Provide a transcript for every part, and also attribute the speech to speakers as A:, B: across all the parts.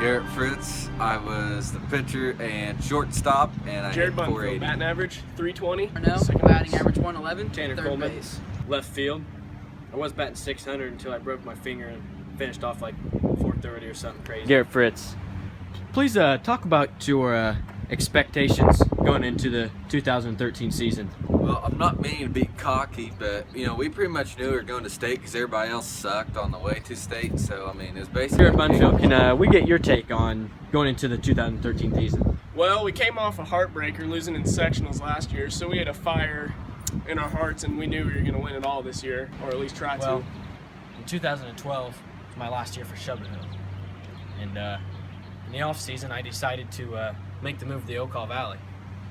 A: Garrett Fritz. I was the pitcher and shortstop, and I
B: Jared
A: hit
B: Bunfield,
A: 480.
B: batting average 320.
C: No, batting average 111.
B: Tanner
C: third
B: Coleman,
C: base.
B: left field. I was batting 600 until I broke my finger and finished off like 430 or something crazy.
D: Garrett Fritz, please talk about your expectations going into the 2013 season.
A: Well, I'm not meaning to be cocky, but we pretty much knew we were going to state because everybody else sucked on the way to state. So I mean, it was basically.
D: Jared Bunfield, can we get your take on going into the 2013 season?
B: Well, we came off a heartbreaker losing in sectionals last year, so we had a fire in our hearts and we knew we were going to win it all this year, or at least try
D: Well,
B: to.
D: in 2012 was my last year for Shubberhill, and in the off season I decided to make the move to the Ocala Valley,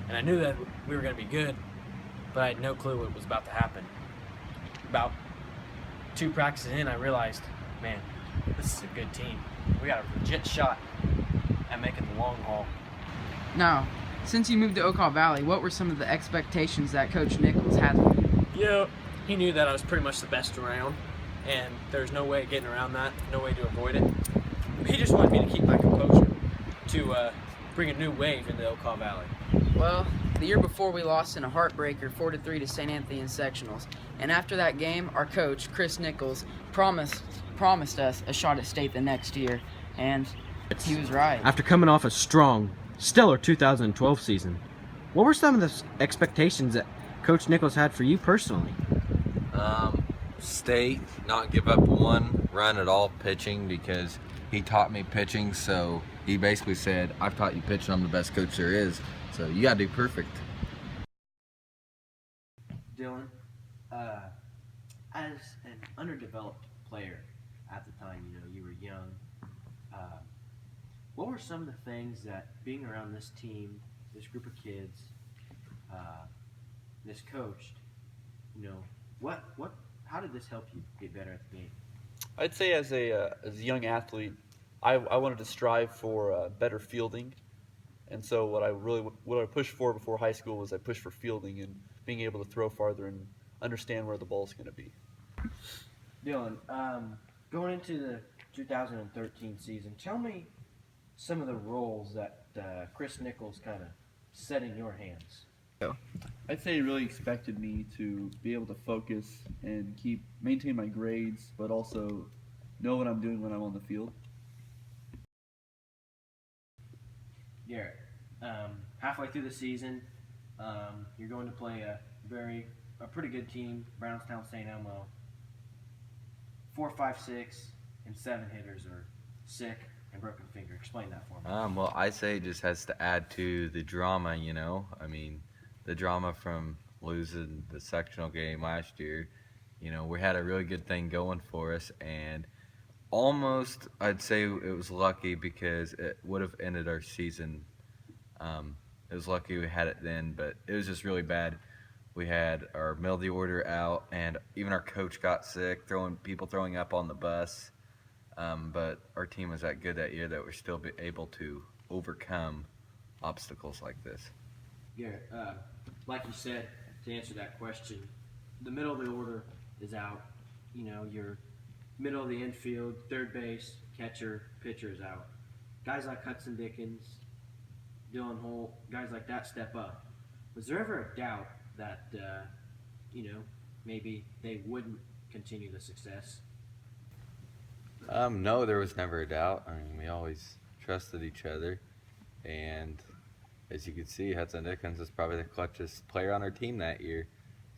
D: and I knew that we were going to be good, but I had no clue what was about to happen. About 2 practices in, I realized, man, this is a good team. We got a legit shot at making the long haul.
C: Now, since you moved to Ocala Valley, what were some of the expectations that Coach Nichols had for you?
D: Yeah, he knew that I was pretty much the best around, and there's no way of getting around that, no way to avoid it. He just wanted me to keep my composure, to bring a new wave into Ocala Valley.
C: Well, the year before we lost in a heartbreaker 4-3 to St. Anthony in sectionals. And after that game, our coach, Chris Nichols, promised us a shot at state the next year. And he was right.
D: After coming off a strong, stellar 2012 season, what were some of the expectations that Coach Nichols had for you personally?
A: State, not give up one run at all pitching, because he taught me pitching. So he basically said, "I've taught you pitching. I'm the best coach there is. So you gotta do perfect."
E: Dylan, as an underdeveloped player at the time, you were young, what were some of the things that being around this team, this group of kids, this coach, how did this help you get better at the game?
F: I'd say as a young athlete, I wanted to strive for better fielding, and so what I pushed for before high school was I pushed for fielding and being able to throw farther and understand where the ball's going to be.
E: Dylan, going into the 2013 season, tell me some of the roles that Chris Nichols kind of set in your hands.
G: I'd say he really expected me to be able to focus and maintain my grades, but also know what I'm doing when I'm on the field.
E: Garrett, halfway through the season, you're going to play a pretty good team, Brownstown St. Elmo. 4, 5, 6, and 7 hitters are sick and broken finger. Explain that for me.
A: Well, I say it just has to add to the drama. I mean, the drama from losing the sectional game last year. We had a really good thing going for us, and almost I'd say it was lucky because it would have ended our season. It was lucky we had it then, but it was just really bad. We had our middle of the order out, and even our coach got sick, throwing up on the bus. But our team was that good that year that we're still able to overcome obstacles like this.
E: Garrett, like you said, to answer that question, the middle of the order is out. Your middle of the infield, third base, catcher, pitcher is out. Guys like Hudson Dickens, Dylan Holt, guys like that step up. Was there ever a doubt that, maybe they wouldn't continue the success?
A: No, there was never a doubt. I mean, we always trusted each other, and as you can see, Hudson Dickens is probably the clutchest player on our team that year.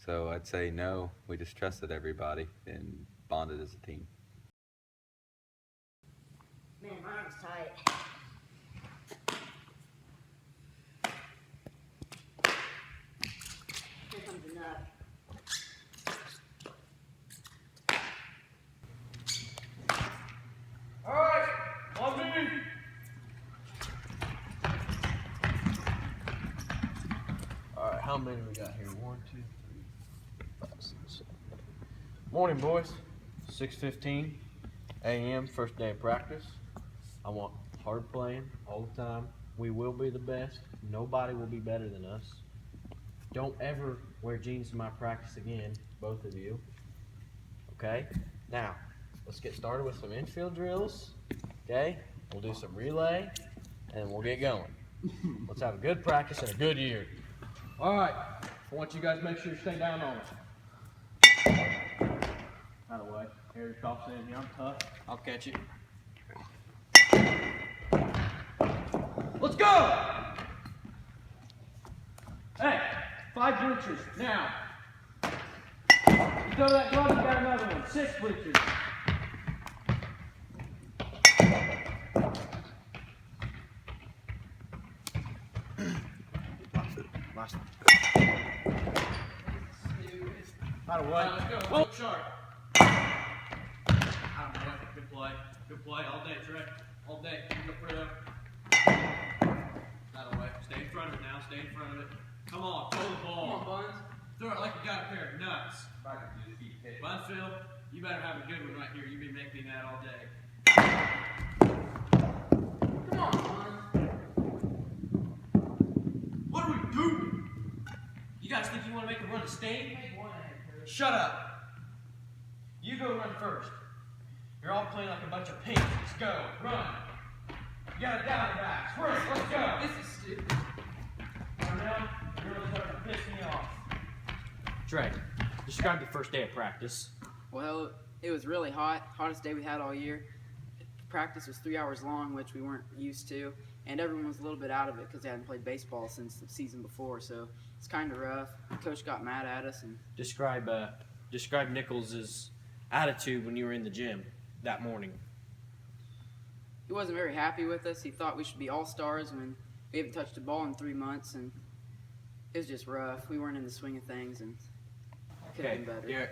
A: So I'd say no, we just trusted everybody and bonded as a team.
H: Man, my arm's tight. Here comes the nut.
B: Alright, on me!
D: Alright, how many we got here? 1, 2, 3, 4, 5, 6, 7. Morning, boys. 6:15 a.m. First day of practice. I want hard playing all the time. We will be the best. Nobody will be better than us. Don't ever wear jeans to my practice again, both of you. Okay? Now, let's get started with some infield drills. Okay? we'll do some relay, and we'll get going. Let's have a good practice and a good year.
I: All right. I want you guys to make sure you stay down on it. By the way, Harry Coff's in here. I'm tough. I'll catch it. Let's go! Hey, 5 bleachers, now. You throw that glove, you got another one. 6 bleachers.
D: Last one.
I: By the way, let's go. Whoa, sharp. Good play. Good play all day, Trey. All day. Go for it. By the way, stay in front of it now. Stay in front of it. Come on, throw the ball.
C: Come on, Buns.
I: Throw it like you got a pair of nuts. Bunfield, you better have a good one right here. You've been making that all day.
C: Come on, Buns.
I: What are we doing? You guys think you want to make a run to state? Shut up. You go run first. You're all playing like a bunch of pigs. Let's go. Run. You got a down back. Sprint. Let's go.
C: This is stupid.
I: Run down. You're really starting to piss me off.
D: Trey, describe the first day of practice.
C: Well, it was really hot. Hottest day we had all year. Practice was 3 hours long, which we weren't used to. And everyone was a little bit out of it because they hadn't played baseball since the season before. So it's kind of rough. The coach got mad at us. And
D: Describe Nichols' attitude when you were in the gym that morning.
C: he wasn't very happy with us. He thought we should be all-stars when we haven't touched a ball in 3 months. And it was just rough. We weren't in the swing of things. And could have been better.
D: Garrett,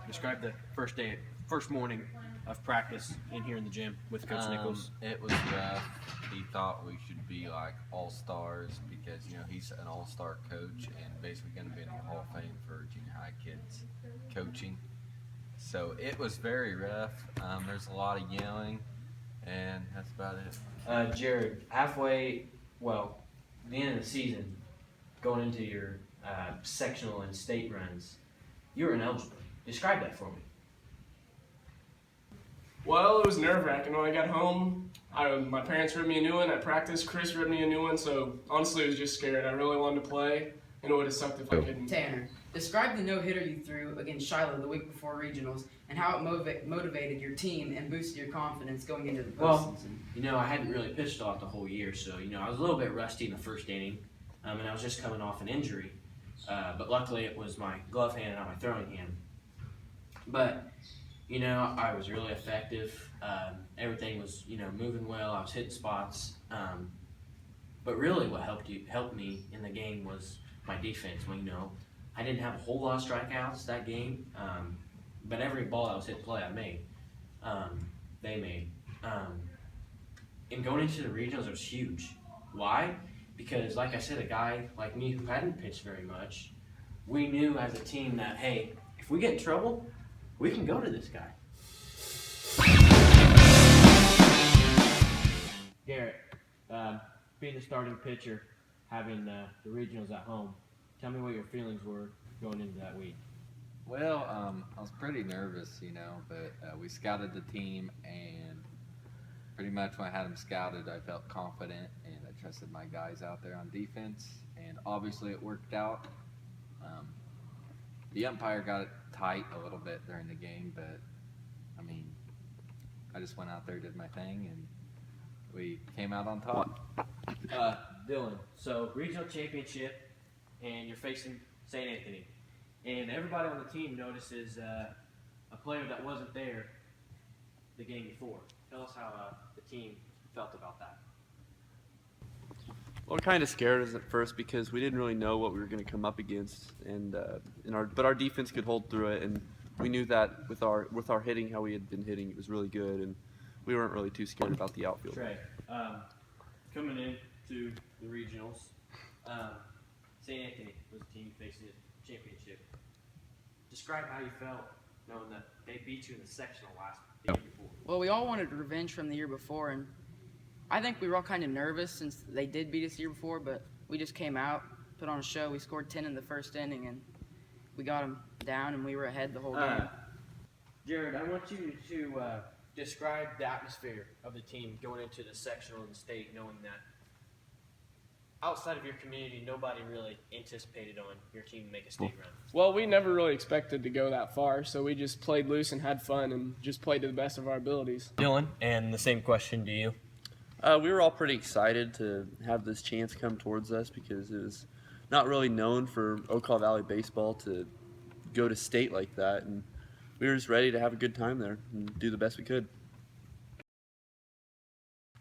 D: describe the first morning of practice in here in the gym with Coach Nichols.
A: It was rough. He thought we should be like all stars because he's an all-star coach and basically going to be in the Hall of Fame for junior high kids coaching. So it was very rough. There's a lot of yelling, and that's about it.
E: Jared, the end of the season, going into your sectional and state runs, you were ineligible. Describe that for me.
B: Well, it was nerve-wracking. When I got home, my parents read me a new one. At practice, Chris read me a new one. So honestly, I was just scared. I really wanted to play, and it would have sucked if I couldn't.
C: Tanner, describe the no-hitter you threw against Shiloh the week before regionals and how it motivated your team and boosted your confidence going into the postseason.
E: I hadn't really pitched off the whole year, so I was a little bit rusty in the first inning, and I was just coming off an injury. But luckily, it was my glove hand and not my throwing hand. But I was really effective. Everything was moving well. I was hitting spots. But really, what helped me in the game was my defense. Well, I didn't have a whole lot of strikeouts that game, but every ball I was hitting play, I made. They made. And going into the regionals, it was huge. Why? Because, like I said, a guy like me who hadn't pitched very much, we knew as a team that, hey, if we get in trouble, we can go to this guy.
D: Garrett, being the starting pitcher, having the regionals at home, tell me what your feelings were going into that week.
A: Well, I was pretty nervous, but we scouted the team, and pretty much when I had them scouted, I felt confident, and I trusted my guys out there on defense, and obviously it worked out. The umpire got it tight a little bit during the game, but, I just went out there, did my thing, and we came out on top.
E: Dylan, so regional championship, and you're facing St. Anthony. And everybody on the team notices a player that wasn't there the game before. Tell us how the team felt about that.
F: Well, it kind of scared us at first because we didn't really know what we were going to come up against, and but our defense could hold through it, and we knew that with our hitting, how we had been hitting, it was really good, and we weren't really too scared about the outfield.
E: Trey, coming into the regionals, St. Anthony was the team facing the championship. Describe how you felt knowing that they beat you in the sectional the year before.
C: Well, we all wanted revenge from the year before, and I think we were all kind of nervous since they did beat us the year before, but we just came out, put on a show. We scored 10 in the first inning, and we got them down, and we were ahead the whole game.
E: Jared, I want you to
D: describe the atmosphere of the team going into the sectional and the state, knowing that outside of your community, nobody really anticipated on your team to make a state run?
B: Well, we never really expected to go that far, so we just played loose and had fun and just played to the best of our abilities.
D: Dylan, and the same question to you.
G: We were all pretty excited to have this chance come towards us because it was not really known for Ocala Valley baseball to go to state like that, and we were just ready to have a good time there and do the best we could.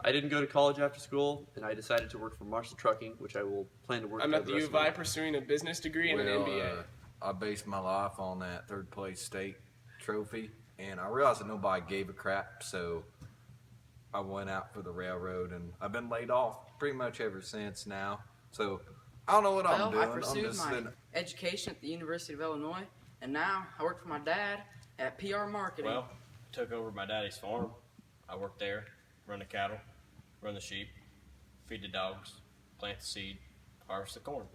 G: I didn't go to college after school, and I decided to work for Marshall Trucking, which I will plan to work.
B: I'm
G: for
B: at the
G: rest
B: U
G: of
B: of
G: my
B: I
G: life.
B: pursuing a business degree and an MBA.
A: I based my life on that third place state trophy, and I realized that nobody gave a crap, so I went out for the railroad, and I've been laid off pretty much ever since now. So I don't know what I'm
C: Well,
A: doing.
C: I pursued
A: I'm just
C: my
A: been,
C: education at the University of Illinois, and now I work for my dad at PR Marketing.
D: Well, took over my daddy's farm. I worked there, run the cattle, run the sheep, feed the dogs, plant the seed, harvest the corn.